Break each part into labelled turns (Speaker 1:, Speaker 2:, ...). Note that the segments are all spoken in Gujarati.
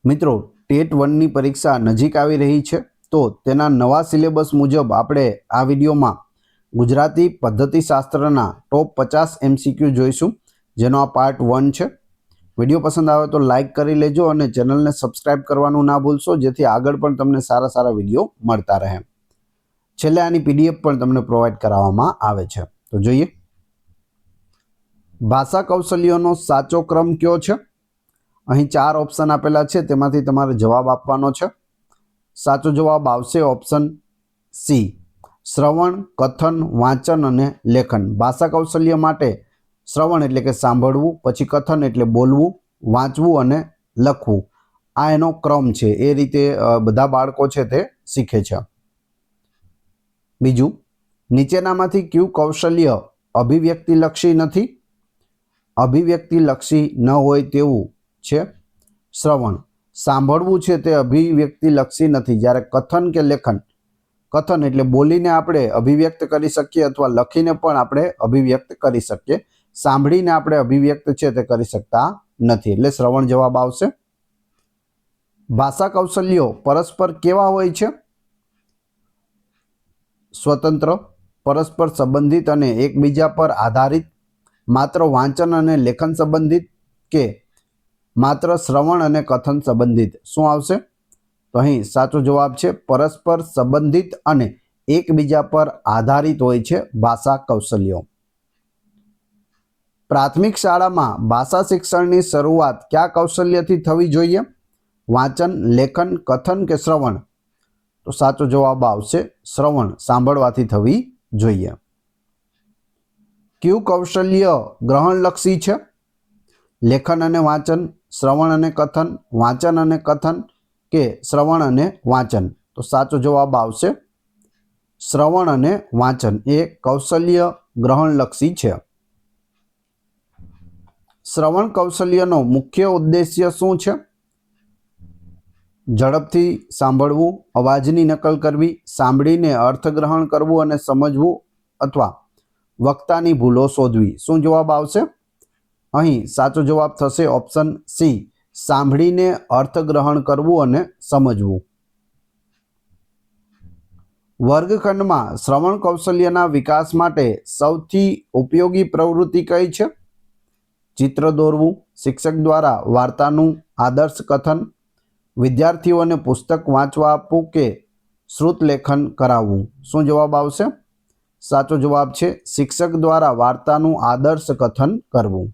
Speaker 1: મિત્રો ટેટ 1 ની પરીક્ષા નજીક આવી રહી છે તો તેના નવા સિલેબસ મુજબ આપણે આ વિડીયોમાં ગુજરાતી પદ્ધતિશાસ્ત્રના ટોપ 50 MCQ જોઈશું, જેનો આ પાર્ટ 1 છે। વિડીયો પસંદ આવે તો લાઈક કરી લેજો અને ચેનલને સબસ્ક્રાઇબ કરવાનું ના ભૂલશો, જેથી આગળ પણ તમને સારા વિડીયો મળતા રહે। છેલ્લે આની PDF પણ તમને પ્રોવાઈડ કરાવવામાં આવે છે। તો જોઈએ, ભાષા કૌશલ્યોનો સાચો ક્રમ કયો છે? અહીં 4 ઓપ્શન આપેલા છે, તેમાંથી તમારે જવાબ આપવાનો છે। સાચો જવાબ આવશે ઓપ્શન સી, શ્રવણ, કથન, વાંચન અને લેખન। ભાષા કૌશલ્ય માટે શ્રવણ એટલે કે સાંભળવું, પછી કથન એટલે બોલવું, વાંચવું અને લખવું, આ એનો ક્રમ છે। એ રીતે બધા બાળકો છે તે શીખે છે। બીજું, નીચેનામાંથી કયું કૌશલ્ય અભિવ્યક્તિલક્ષી નથી? અભિવ્યક્તિલક્ષી ન હોય તેવું છે શ્રવણ। સાંભળવું છે તે અભિવ્યક્તિલક્ષી નથી, જ્યારે કથન કે લેખન, કથન એટલે બોલીને આપણે અભિવ્યક્ત કરી શકીએ અથવા લખીને પણ આપણે અભિવ્યક્ત કરી શકીએ, સાંભળીને આપણે અભિવ્યક્ત છે તે કરી શકતા નથી, એટલે શ્રવણ જવાબ આવશે। ભાષા કૌશલ્યો પરસ્પર કેવા હોય છે? સ્વતંત્ર, પરસ્પર સંબંધિત અને એકબીજા પર આધારિત, માત્ર વાંચન અને લેખન સંબંધિત કે માત્ર શ્રવણ અને કથન સંબંધિત? શું આવશે? તો અહીં સાચો જવાબ છે પરસ્પર સંબંધિત અને એકબીજા પર આધારિત હોય છે ભાષા કૌશલ્યો। પ્રાથમિક શાળામાં ભાષા શિક્ષણની શરૂઆત કયા કૌશલ્યથી થવી જોઈએ? વાંચન, લેખન, કથન કે શ્રવણ? તો સાચો જવાબ આવશે શ્રવણ, સાંભળવાથી થવી જોઈએ। કયું કૌશલ્ય ગ્રહણલક્ષી છે? લેખન અને વાંચન, શ્રવણ અને કથન, વાંચન અને કથન કે શ્રવણ અને વાંચન? તો સાચો જવાબ આવશે શ્રવણ અને વાંચન એ કૌશલ્ય ગ્રહણલક્ષી છે। શ્રવણ કૌશલ્યનો મુખ્ય ઉદ્દેશ્ય શું છે? ઝડપથી સાંભળવું, અવાજની નકલ કરવી, સાંભળીને અર્થગ્રહણ કરવું અને સમજવું, અથવા વક્તાની ભૂલો શોધવી? શું જવાબ આવશે? અહીં સાચો જવાબ થશે ઓપ્શન સી, સાંભળીને અર્થગ્રહણ કરવું અને સમજવું। વર્ગખંડમાં શ્રવણ કૌશલ્યના વિકાસ માટે સૌથી ઉપયોગી પ્રવૃત્તિ કઈ છે? ચિત્ર દોરવું, શિક્ષક દ્વારા વાર્તાનું આદર્શ કથન, વિદ્યાર્થીઓને પુસ્તક વાંચવા આપવું કે શ્રુતલેખન કરાવવું? શું જવાબ આવશે? સાચો જવાબ છે શિક્ષક દ્વારા વાર્તાનું આદર્શ કથન કરવું।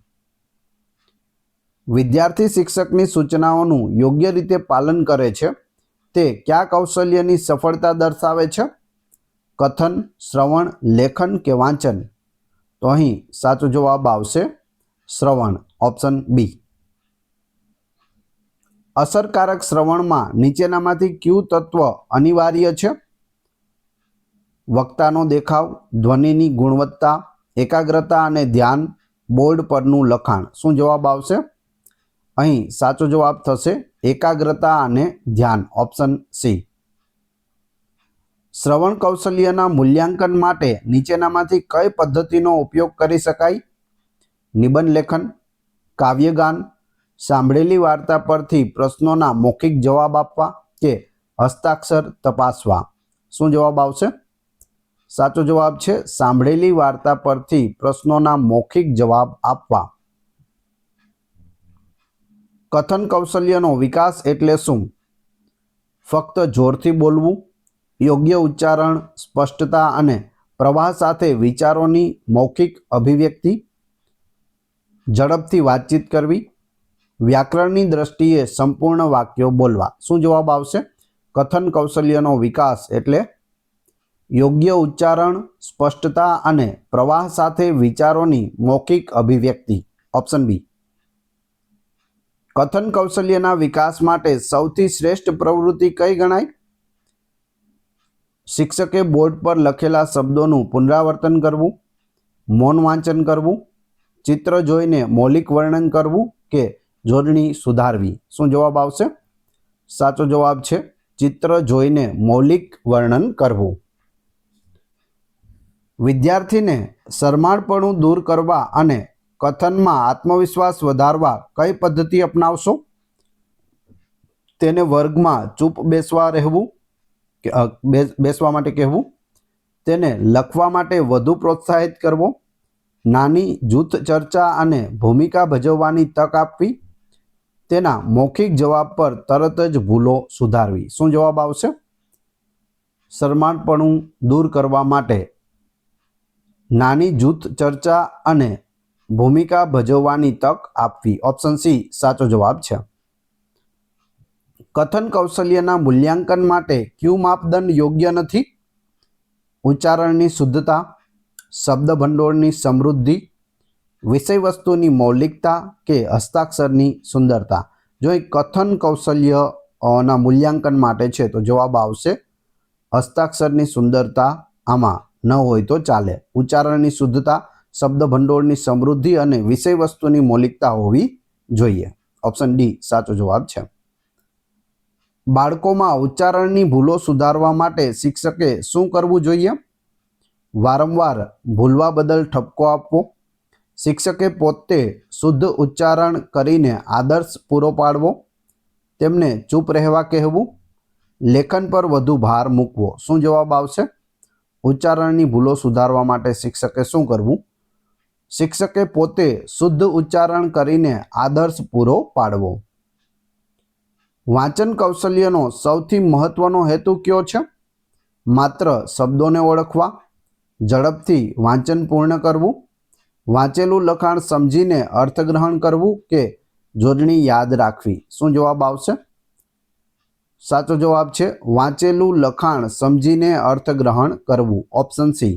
Speaker 1: વિદ્યાર્થી શિક્ષકની સૂચનાઓનું યોગ્ય રીતે પાલન કરે છે તે કયા કૌશલ્યની સફળતા દર્શાવે છે? કથન, શ્રવણ, લેખન કે વાંચન? તો અહીં સાચો જવાબ આવશે શ્રવણ, ઓપ્શન બી। અસરકારક શ્રવણમાં નીચેનામાંથી કયું તત્વ અનિવાર્ય છે? વક્તાનો દેખાવ, ધ્વનિની ગુણવત્તા, એકાગ્રતા અને ધ્યાન, બોર્ડ પરનું લખાણ? શું જવાબ આવશે? અહીં સાચો જવાબ થશે એકાગ્રતા અને ધ્યાન, ઓપ્શન સી। શ્રવણ કૌશલ્યના મૂલ્યાંકન માટે નીચેનામાંથી કઈ પદ્ધતિનો ઉપયોગ કરી શકાય? નિબંધ લેખન, કાવ્યગાન, સાંભળેલી વાર્તા પરથી પ્રશ્નોના મૌખિક જવાબ આપવા કે હસ્તાક્ષર તપાસવા? શું જવાબ આવશે? સાચો જવાબ છે સાંભળેલી વાર્તા પરથી પ્રશ્નોના મૌખિક જવાબ આપવા। કથન કૌશલ્યનો વિકાસ એટલે શું? ફક્ત જોરથી બોલવું, યોગ્ય ઉચ્ચારણ, સ્પષ્ટતા અને પ્રવાહ સાથે વિચારોની મૌખિક અભિવ્યક્તિ, ઝડપથી વાતચીત કરવી, વ્યાકરણની દ્રષ્ટિએ સંપૂર્ણ વાક્યો બોલવા? શું જવાબ આવશે? કથન કૌશલ્યનો વિકાસ એટલે યોગ્ય ઉચ્ચારણ, સ્પષ્ટતા અને પ્રવાહ સાથે વિચારોની મૌખિક અભિવ્યક્તિ, ઓપ્શન બી। કથન કૌશલ્યના વિકાસ માટે સૌથી શ્રેષ્ઠ પ્રવૃત્તિ કઈ ગણાય? શિક્ષકે બોર્ડ પર લખેલા શબ્દોનું પુનરાવર્તન કરવું, મૌન વાંચન કરવું, ચિત્ર જોઈને મૌલિક વર્ણન કરવું કે જોડણી સુધારવી? શું જવાબ આવશે? સાચો જવાબ છે ચિત્ર જોઈને મૌલિક વર્ણન કરવું। વિદ્યાર્થીને શરમાળપણું દૂર કરવા અને કથનમાં આત્મવિશ્વાસ વધારવા કઈ પદ્ધતિ અપનાવશો? તેને વર્ગમાં ચૂપ બેસવા રહેવું કે બેસવા માટે કહેવું, તેને લખવા માટે વધુ પ્રોત્સાહિત કરવો, નાની જૂથ ચર્ચા અને ભૂમિકા ભજવવાની તક આપવી, તેના મૌખિક જવાબ પર તરત જ ભૂલો સુધારવી. શું જવાબ આવશે? શરમાળપણું દૂર કરવા માટે નાની જૂથ ચર્ચા અને ભૂમિકા ભજવવાની તક આપવી. ઓપ્શન સી સાચો જવાબ છે. કથન કૌશલ્યના મૂલ્યાંકન માટે કયું માપદંડ યોગ્ય નથી? ઉચ્ચારણની શુદ્ધતા, શબ્દ ભંડોળની સમૃદ્ધિ, વિષય વસ્તુની મૌલિકતા કે હસ્તાક્ષરની સુંદરતા. જો એ કથન કૌશલ્યના મૂલ્યાંકન માટે છે તો જવાબ આવશે હસ્તાક્ષરની સુંદરતા આમાં ન હોય તો ચાલે. ઉચ્ચારણની શુદ્ધતા, શબ્દ ભંડોળની સમૃદ્ધિ અને વિષય વસ્તુની મૌલિકતા હોવી જોઈએ. ઓપ્શન ડી સાચો જવાબ છે. બાળકોમાં ઉચ્ચારણની ભૂલો સુધારવા માટે શિક્ષકે શું કરવું જોઈએ? વારંવાર ભૂલવા બદલ ઠપકો આપવો, શિક્ષકે પોતે શુદ્ધ ઉચ્ચારણ કરીને આદર્શ પૂરો પાડવો, તેમને ચૂપ રહેવા કહેવું, લેખન પર વધુ ભાર મૂકવો. શું જવાબ આવશે? ઉચ્ચારણની ભૂલો સુધારવા માટે શિક્ષકે શું કરવું? શિક્ષકે પોતે શુદ્ધ ઉચ્ચારણ કરીને આદર્શ પૂરો પાડવો. વાંચન કૌશલ્યનો સૌથી મહત્વનો હેતુ કયો છે? માત્ર શબ્દોને ઓળખવા, ઝડપથી વાંચન પૂર્ણ કરવું, વાંચેલું લખાણ સમજીને અર્થગ્રહણ કરવું કે જોડણી યાદ રાખવી. શું જવાબ આવશે? સાચો જવાબ છે વાંચેલું લખાણ સમજીને અર્થગ્રહણ કરવું. Option C.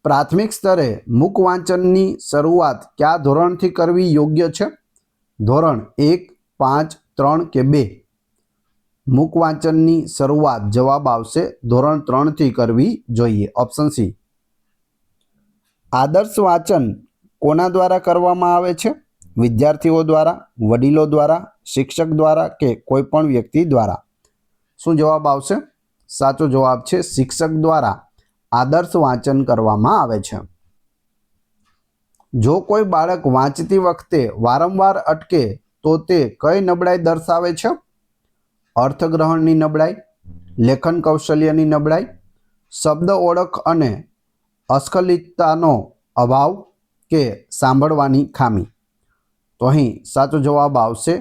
Speaker 1: પ્રાથમિક સ્તરે મૂક વાંચનની શરૂઆત કયા ધોરણથી કરવી યોગ્ય છે? ધોરણ 1, 5, 3 કે 2? મૂક વાંચનની શરૂઆત જવાબ આવશે ધોરણ 3થી કરવી જોઈએ. Option C. આદર્શ વાંચન કોના દ્વારા કરવામાં આવે છે? વિદ્યાર્થીઓ દ્વારા, વડીલો દ્વારા, શિક્ષક દ્વારા કે કોઈ પણ વ્યક્તિ દ્વારા? શું જવાબ આવશે? સાચો જવાબ છે શિક્ષક દ્વારા આદર્શ વાંચન કરવામાં આવે છે. જો કોઈ બાળક વાંચતી વખતે વારંવાર અટકે તો તે કઈ નબળાઈ દર્શાવે છે? અર્થગ્રહણની નબળાઈ, લેખન કૌશલ્યની નબળાઈ, શબ્દ ઓળખ અને અસ્ખલિતતાનો અભાવ કે સાંભળવાની ખામી? તો અહીં સાચો જવાબ આવશે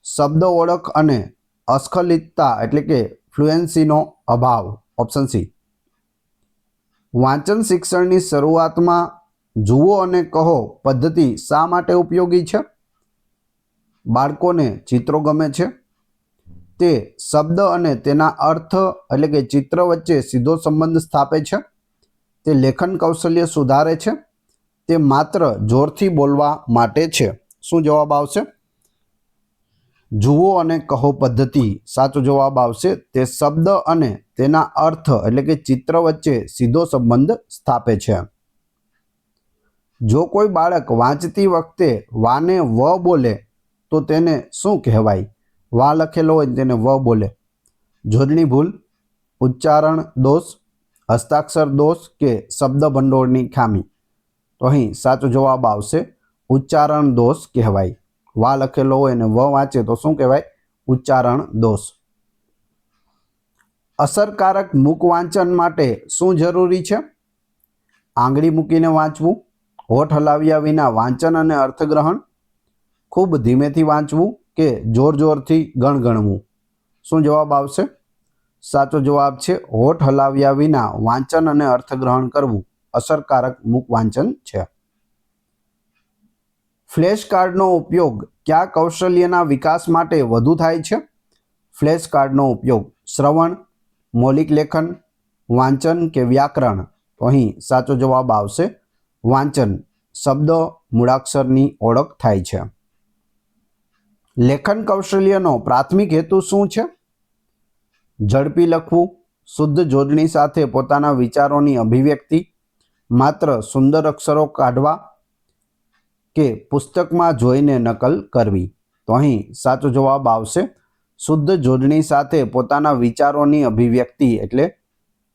Speaker 1: શબ્દ ઓળખ અને અસ્ખલિતતા એટલે કે ફ્લુએન્સીનો અભાવ. Option C. વાંચન શિક્ષણની શરૂઆતમાં જુઓ અને કહો પદ્ધતિ શા માટે ઉપયોગી છે? બાળકોને ચિત્રો ગમે છે, તે શબ્દ અને તેના અર્થ એટલે કે ચિત્ર વચ્ચે સીધો સંબંધ સ્થાપે છે, તે લેખન કૌશલ્ય સુધારે છે, તે માત્ર જોરથી બોલવા માટે છે. શું જવાબ આવશે? જુઓ અને કહો પદ્ધતિ સાચો જવાબ આવશે તે શબ્દ અને તેના અર્થ એટલે કે ચિત્ર વચ્ચે સીધો સંબંધ સ્થાપે છે. જો કોઈ બાળક વાંચતી વખતે વાને વ બોલે તો તેને શું કહેવાય? વા લખેલો હોય તેને વ બોલે. જોડણી ભૂલ, ઉચ્ચારણ દોષ, હસ્તાક્ષર દોષ કે શબ્દ ભંડોળની ખામી? તો અહીં સાચો જવાબ આવશે ઉચ્ચારણ દોષ કહેવાય. વા લખેલો હોય અને વ વાંચે તો શું કહેવાય? ઉચ્ચારણ દોષ. અસરકારક મૂક વાંચન માટે શું જરૂરી છે? આંગળી મૂકીને વાંચવું, હોઠ હલાવ્યા વિના વાંચન અને અર્થગ્રહણ, ખૂબ ધીમેથી વાંચવું કે જોર જોરથી ગણગણવું? શું જવાબ આવશે? સાચો જવાબ છે હોઠ હલાવ્યા વિના વાંચન અને અર્થગ્રહણ કરવું અસરકારક મૂક વાંચન છે. ફ્લેશ કાર્ડનો ઉપયોગ કયા કૌશલ્યના વિકાસ માટે વધુ થાય છે? ફ્લેશ કાર્ડનો ઉપયોગ શ્રવણ, મૌલિક લેખન, વાંચન કે વ્યાકરણ? તો અહીં સાચો જવાબ આવશે વાંચન. શબ્દ મૂળાક્ષરની ઓળખ થાય છે. લેખન કૌશલ્યનો પ્રાથમિક હેતુ શું છે? ઝડપી લખવું, શુદ્ધ જોડણી સાથે પોતાના વિચારોની અભિવ્યક્તિ, માત્ર સુંદર અક્ષરો કાઢવા કે પુસ્તકમાં જોઈને નકલ કરવી? તો અહીં સાચો જવાબ આવશે શુદ્ધ જોડણી સાથે પોતાના વિચારોની અભિવ્યક્તિ એટલે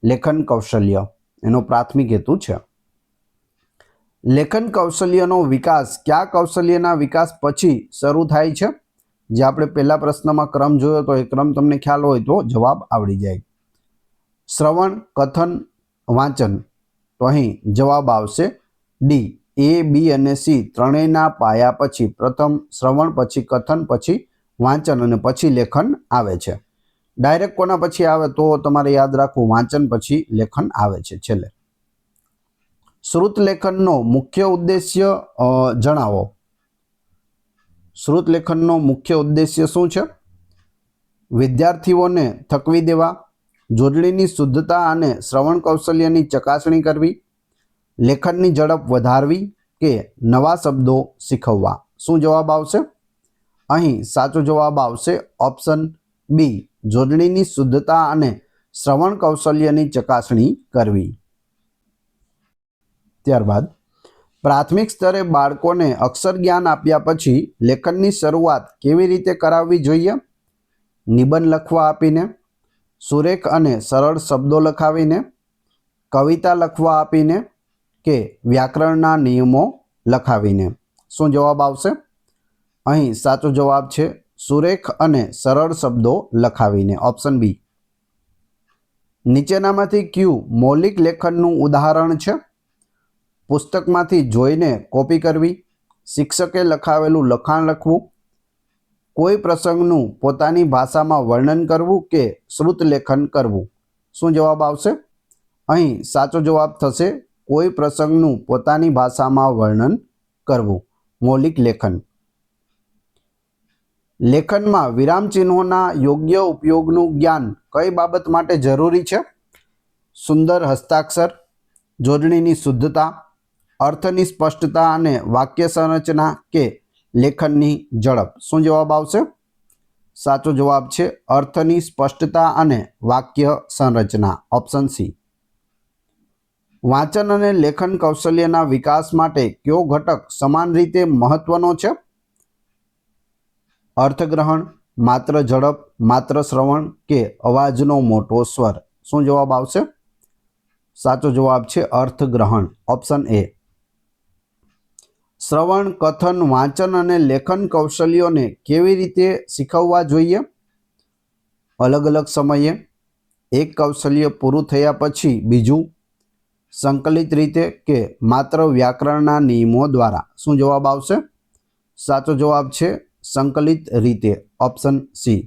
Speaker 1: લેખન કૌશલ્ય એનો પ્રાથમિક હેતુ છે. લેખન કૌશલ્યનો વિકાસ કયા કૌશલ્યના વિકાસ પછી શરૂ થાય છે? જે આપણે પહેલા પ્રશ્નમાં ક્રમ જોયો તો એ ક્રમ તમને ખ્યાલ હોય તો જવાબ આવડી જાય. શ્રવણ, કથન, વાંચન, તો અહીં જવાબ આવશે ડી. A, B અને C ત્રણેયના પાયા પછી પ્રથમ શ્રવણ, પછી કથન, પછી વાંચન અને પછી લેખન આવે છે. ડાયરેક્ટ કોના પછી આવે તો તમારે યાદ રાખવું, વાંચન પછી લેખન આવે છે છેલ્લે. શ્રુત લેખનનો મુખ્ય ઉદ્દેશ્ય જણાવો. શ્રુત લેખનનો મુખ્ય ઉદ્દેશ્ય શું છે? વિદ્યાર્થીઓને થકવી દેવા, જોડણીની શુદ્ધતા અને શ્રવણ કૌશલ્યની ચકાસણી કરવી, લેખનની ઝડપ વધારવી કે નવા શબ્દો શીખવવા. શું જવાબ આવશે? અહીં સાચો જવાબ આવશે ઓપ્શન બી, જોડણીની શુદ્ધતા અને શ્રવણ કૌશલ્યની ચકાસણી કરવી. ત્યારબાદ પ્રાથમિક સ્તરે બાળકોને અક્ષર જ્ઞાન આપ્યા પછી લેખનની શરૂઆત કેવી રીતે કરાવવી જોઈએ? નિબંધ લખવા આપીને, સુરેખ અને સરળ શબ્દો લખાવીને, કવિતા લખવા આપીને કે વ્યાકરણના નિયમો લખાવીને. શું જવાબ આવશે? અહીં સાચો જવાબ છે સુરેખ અને સરળ શબ્દો લખાવીને, ઓપ્શન બી. નીચેનામાંથી કયું મૌલિક લેખનનું ઉદાહરણ છે? પુસ્તકમાંથી જોઈને કોપી કરવી, શિક્ષકે લખાવેલું લખાણ લખવું, કોઈ પ્રસંગનું પોતાની ભાષામાં વર્ણન કરવું કે શ્રુત લેખન કરવું. શું જવાબ આવશે? અહીં સાચો જવાબ થશે કોઈ પ્રસંગનું પોતાની ભાષામાં વર્ણન કરવું, મૌલિક લેખન. લેખનમાં વિરામચિહ્નોના યોગ્ય ઉપયોગનું જ્ઞાન કઈ બાબત માટે જરૂરી છે? સુંદર હસ્તાક્ષર, જોડણીની શુદ્ધતા, અર્થની સ્પષ્ટતા અને વાક્ય સંરચના કે લેખનની ઝડપ. શું જવાબ આવશે? સાચો જવાબ છે અર્થની સ્પષ્ટતા અને વાક્ય સંરચના, ઓપ્શન સી. વાંચન અને લેખન કૌશલ્યના વિકાસ માટે કયો ઘટક સમાન રીતે મહત્વનો છે? અર્થગ્રહણ, માત્ર ઝડપ, માત્ર શ્રવણ કે અવાજનો મોટો સ્વર. શું જવાબ આવશે? સાચો જવાબ છે અર્થગ્રહણ, ઓપ્શન એ. શ્રવણ, કથન, વાંચન અને લેખન કૌશલ્યોને કેવી રીતે શીખવવા જોઈએ? અલગ અલગ સમયે, એક કૌશલ્ય પૂરું થયા પછી બીજું, સંકલિત રીતે કે માત્ર વ્યાકરણના નિયમો દ્વારા. શું જવાબ આવશે? સાચો જવાબ છે સંકલિત રીતે, ઓપ્શન સી.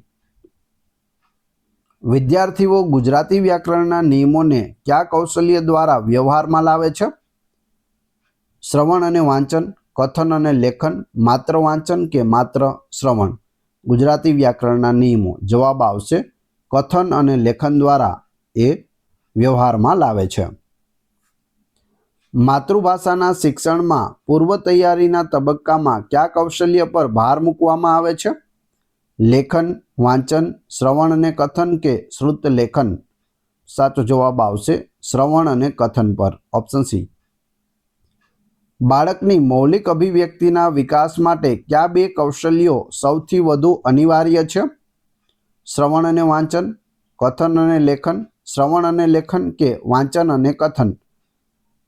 Speaker 1: વિદ્યાર્થીઓ ગુજરાતી વ્યાકરણના નિયમોને કયા કૌશલ્ય દ્વારા વ્યવહારમાં લાવે છે? શ્રવણ અને વાંચન, કથન અને લેખન, માત્ર વાંચન કે માત્ર શ્રવણ. ગુજરાતી વ્યાકરણના નિયમો. જવાબ આવશે કથન અને લેખન દ્વારા એ વ્યવહારમાં લાવે છે. માતૃભાષાના શિક્ષણમાં પૂર્વ તૈયારીના તબક્કામાં કયા કૌશલ્ય પર ભાર મૂકવામાં આવે છે? લેખન, વાંચન, શ્રવણ અને કથન કે શ્રુત લેખન. સાચો જવાબ આવશે શ્રવણ અને કથન પર, ઓપ્શન સી. બાળકની મૌલિક અભિવ્યક્તિના વિકાસ માટે કયા બે કૌશલ્યો સૌથી વધુ અનિવાર્ય છે? શ્રવણ અને વાંચન, કથન અને લેખન, શ્રવણ અને લેખન કે વાંચન અને કથન.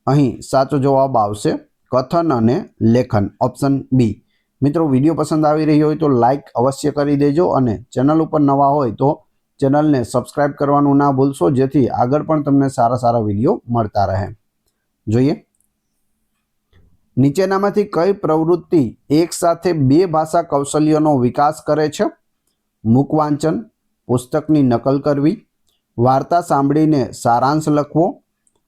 Speaker 1: અહીં સાચો જવાબ આવશે કથન અને લેખન, ઓપ્શન બી. મિત્રો, વિડીયો પસંદ આવી રહ્યો હોય તો લાઈક અવશ્ય કરી દેજો અને ચેનલ ઉપર નવા હોય તો ચેનલને સબસ્ક્રાઈબ કરવાનું ના ભૂલશો, જેથી આગળ પણ તમને સારા સારા વિડીયો મળતા રહે. જોઈએ, નીચેનામાંથી કઈ પ્રવૃત્તિ એક સાથે બે ભાષા કૌશલ્યનો વિકાસ કરે છે? મૂક વાંચન, પુસ્તકની નકલ કરવી, વાર્તા સાંભળીને સારાંશ લખવો,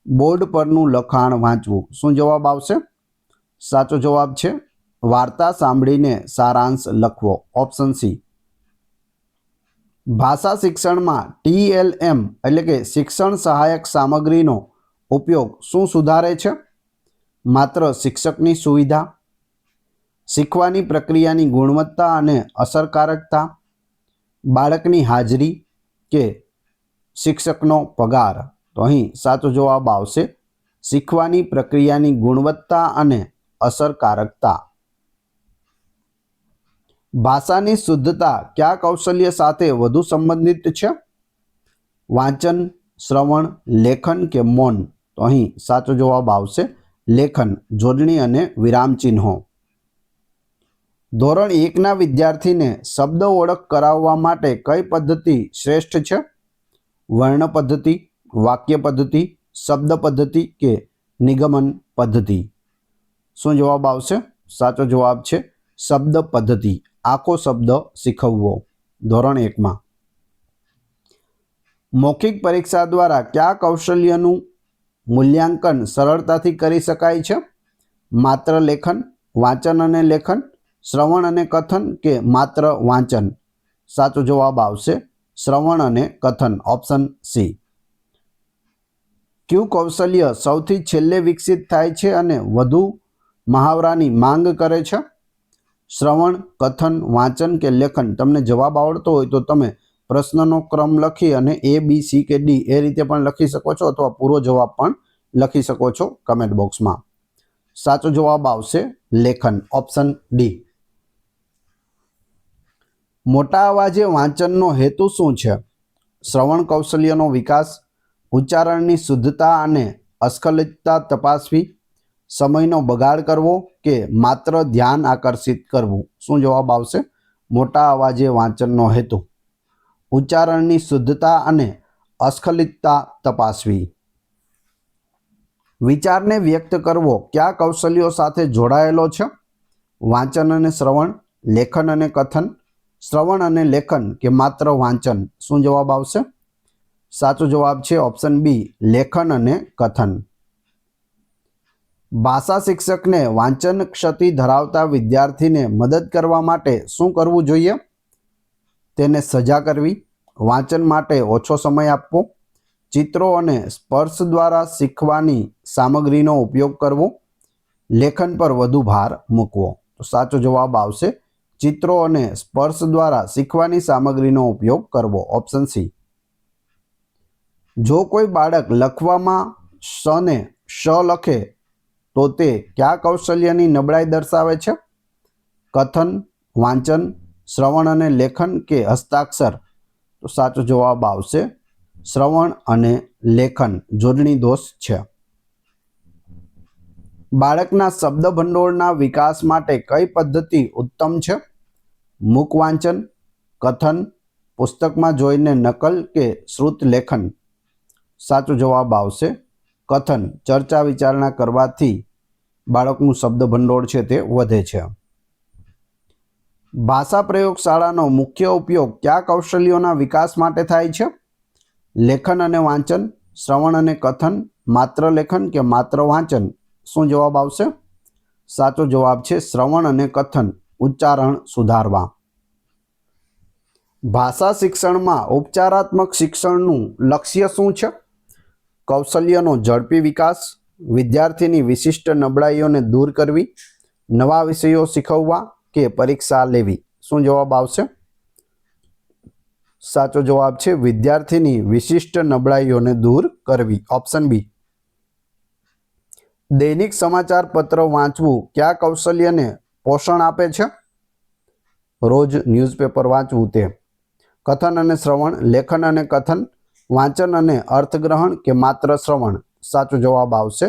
Speaker 1: બોર્ડ પરનું લખાણ વાંચવું. શું જવાબ આવશે? સાચો જવાબ છે વાર્તા સાંભળીને સારાંશ લખવો, ઓપ્શન સી. ભાષા શિક્ષણમાં TLM એટલે કે શિક્ષણ સહાયક સામગ્રીનો ઉપયોગ શું સુધારે છે? માત્ર શિક્ષકની સુવિધા, શીખવાની પ્રક્રિયાની ગુણવત્તા અને અસરકારકતા, બાળકની હાજરી કે શિક્ષકનો પગાર. તો અહીં સાચો જવાબ આવશે શીખવાની પ્રક્રિયાની ગુણવત્તા અને અસરકારકતા. ભાષાની શુદ્ધતા કયા કૌશલ્ય સાથે વધુ સંબંધિત છે? વાંચન, શ્રવણ, લેખન કે મૌન. તો અહીં સાચો જવાબ આવશે લેખન, જોડણી અને વિરામચિહ્નો. ધોરણ 1ના વિદ્યાર્થીને શબ્દ ઓળખ કરાવવા માટે કઈ પદ્ધતિ શ્રેષ્ઠ છે? વર્ણ પદ્ધતિ, વાક્ય પદ્ધતિ, શબ્દ પદ્ધતિ કે નિગમન પદ્ધતિ? શું જવાબ આવશે? સાચો જવાબ છે શબ્દ પદ્ધતિ. આખો શબ્દ શીખવવો ધોરણ 1માં. મૌખિક પરીક્ષા દ્વારા કયા કૌશલ્યનું મૂલ્યાંકન સરળતાથી કરી શકાય છે? માત્ર લેખન, વાંચન અને લેખન, શ્રવણ અને કથન કે માત્ર વાંચન? સાચો જવાબ આવશે શ્રવણ અને કથન, ઓપ્શન સી. કયું કૌશલ્ય સૌથી છેલ્લે વિકસિત થાય છે અને વધુ મહાવરાની માંગ કરે છે? શ્રવણ, કથન, વાંચન કે લેખન? તમને જવાબ આવડતો હોય તો તમે પ્રશ્નનો ક્રમ લખી અને A, B, C કે D એ રીતે પણ લખી શકો છો અથવા પૂરો જવાબ પણ લખી શકો છો કમેન્ટ બોક્સમાં. સાચો જવાબ આવશે લેખન, ઓપ્શન ડી. મોટા અવાજે વાંચનનો હેતુ શું છે? શ્રવણ કૌશલ્યનો વિકાસ, ઉચ્ચારણની શુદ્ધતા અને અસ્ખલિતતા તપાસવી, સમયનો બગાડ કરવો કે માત્ર ધ્યાન આકર્ષિત કરવું? શું જવાબ આવશે? મોટા અવાજે વાંચનનો હેતુ, ઉચ્ચારણની શુદ્ધતા અને અસ્ખલિતતા તપાસવી. વિચારને વ્યક્ત કરવો કયા કૌશલ્યો સાથે જોડાયેલો છે? વાંચન અને શ્રવણ, લેખન અને કથન, શ્રવણ અને લેખન કે માત્ર વાંચન? શું જવાબ આવશે? સાચો જવાબ છે ઓપ્શન બી, લેખન અને કથન. ભાષા શિક્ષકને વાંચન ક્ષતિ ધરાવતા વિદ્યાર્થીને મદદ કરવા માટે શું કરવું જોઈએ? તેને સજા કરવી, વાંચન માટે ઓછો સમય આપવો, ચિત્રો અને સ્પર્શ દ્વારા શીખવાની સામગ્રીનો ઉપયોગ કરવો, લેખન પર વધુ ભાર મૂકવો? તો સાચો જવાબ આવશે ચિત્રો અને સ્પર્શ દ્વારા શીખવાની સામગ્રીનો ઉપયોગ કરવો, ઓપ્શન સી. જો કોઈ બાળક લખવામાં શ ને શ લખે તો તે કયા કૌશલ્યની નબળાઈ દર્શાવે છે? કથન, વાંચન, શ્રવણ અને લેખન કે હસ્તાક્ષર? તો સાચો જવાબ આવશે શ્રવણ અને લેખન, જોડણી દોષ છે. બાળકના શબ્દ ભંડોળના વિકાસ માટે કઈ પદ્ધતિ ઉત્તમ છે? મૂક વાંચન, કથન, પુસ્તકમાં જોઈને નકલ કે શ્રુત લેખન? સાચો જવાબ આવશે કથન. ચર્ચા વિચારણા કરવાથી બાળકનું શબ્દ ભંડોળ છે તે વધે છે. ભાષા પ્રયોગશાળાનો મુખ્ય ઉપયોગ કયા કૌશલ્યોના વિકાસ માટે થાય છે? લેખન અને વાંચન, શ્રવણ અને કથન, માત્ર લેખન કે માત્ર વાંચન? શું જવાબ આવશે? સાચો જવાબ છે શ્રવણ અને કથન, ઉચ્ચારણ સુધારવા. ભાષા શિક્ષણમાં ઉપચારાત્મક શિક્ષણનું લક્ષ્ય શું છે? કૌશલ્યનો ઝડપી વિકાસ, વિદ્યાર્થીની વિશિષ્ટ નબળાઈઓને દૂર કરવી, નવા વિષયો શીખવવા કે પરીક્ષા લેવી? શું જવાબ આવશે? સાચો જવાબ છે વિદ્યાર્થીની વિશિષ્ટ નબળાઈઓને દૂર કરવી, ઓપ્શન બી. દૈનિક સમાચાર પત્ર વાંચવું કયા કૌશલ્યને પોષણ આપે છે? રોજ ન્યૂઝપેપર વાંચવું તે. કથન અને શ્રવણ, લેખન અને કથન, વાંચન અને અર્થગ્રહણ કે માત્ર શ્રવણ? સાચો જવાબ આવશે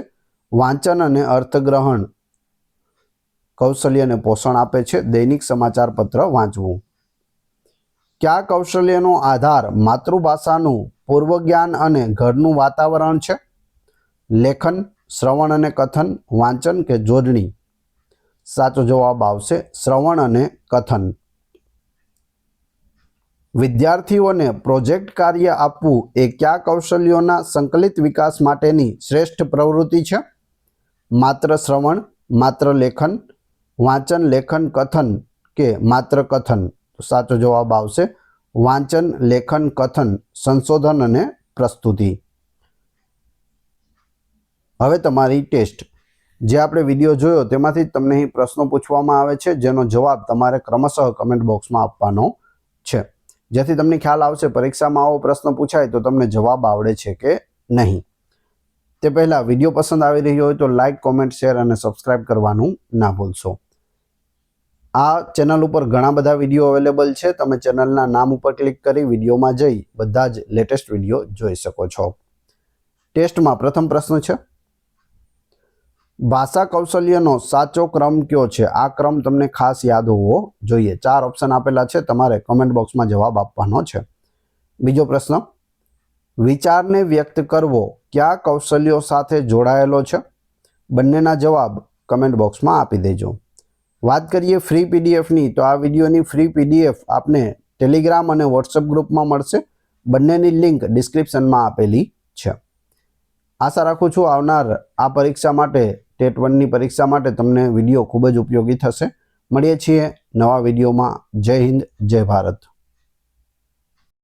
Speaker 1: વાંચન અને અર્થગ્રહણ કૌશલ્યને પોષણ આપે છે દૈનિક સમાચાર પત્ર વાંચવું. કયા કૌશલ્યનો આધાર માતૃભાષાનું પૂર્વજ્ઞાન અને ઘરનું વાતાવરણ છે? લેખન, શ્રવણ અને કથન, વાંચન કે જોડણી? સાચો જવાબ આવશે શ્રવણ અને કથન. વિદ્યાર્થીઓને પ્રોજેક્ટ કાર્ય આપવું એ કયા કૌશલ્યોના સંકલિત વિકાસ માટેની શ્રેષ્ઠ પ્રવૃત્તિ છે? માત્ર શ્રવણ, માત્ર લેખન, વાંચન, લેખન, કથન કે માત્ર કથન? સાચો જવાબ આવશે વાંચન, લેખન, કથન, સંશોધન અને પ્રસ્તુતિ. હવે તમારી ટેસ્ટ. જે આપણે વિડીયો જોયો તેમાંથી તમને અહીં પ્રશ્નો પૂછવામાં આવે છે જેનો જવાબ તમારે ક્રમશઃ કમેન્ટ બોક્સમાં આપવાનો છે, જેથી તમને ખ્યાલ આવશે પરીક્ષામાં આવો પ્રશ્ન પૂછાય તો તમને જવાબ આવડે છે કે નહીં. તે પહેલાં વિડીયો પસંદ આવી રહ્યો હોય તો લાઇક, કોમેન્ટ, શેર અને સબસ્ક્રાઇબ કરવાનું ના ભૂલશો. આ ચેનલ ઉપર ઘણા બધા વિડીયો અવેલેબલ છે. તમે ચેનલના નામ ઉપર ક્લિક કરી વિડીયોમાં જઈ બધા જ લેટેસ્ટ વિડીયો જોઈ શકો છો. ટેસ્ટમાં પ્રથમ પ્રશ્ન છે, ભાષા કૌશલ્યનો સાચો ક્રમ કયો છે? આ ક્રમ તમને ખાસ યાદ હોવો જોઈએ. 4 ઓપ્શન આપેલા છે, તમારે કમેન્ટ બોક્સમાં જવાબ આપવાનો છે. બીજો પ્રશ્ન, વિચારને વ્યક્ત કરવો કયા કૌશલ્યો સાથે જોડાયેલો છે? બંનેના જવાબ કમેન્ટ બોક્સમાં આપી દેજો. વાત કરીએ ફ્રી પીડીએફની, તો આ વિડીયોની ફ્રી પીડીએફ આપને ટેલિગ્રામ અને વોટ્સએપ ગ્રુપમાં મળશે. બંનેની લિંક ડિસ્ક્રિપ્શનમાં આપેલી છે. આશા રાખું છું આવનાર આ પરીક્ષા માટે, ટેટ 1ની પરીક્ષા માટે તમને વિડીયો ખૂબ જ ઉપયોગી થશે. મળીએ છીએ નવા વિડીયોમાં. જય હિન્દ, જય ભારત.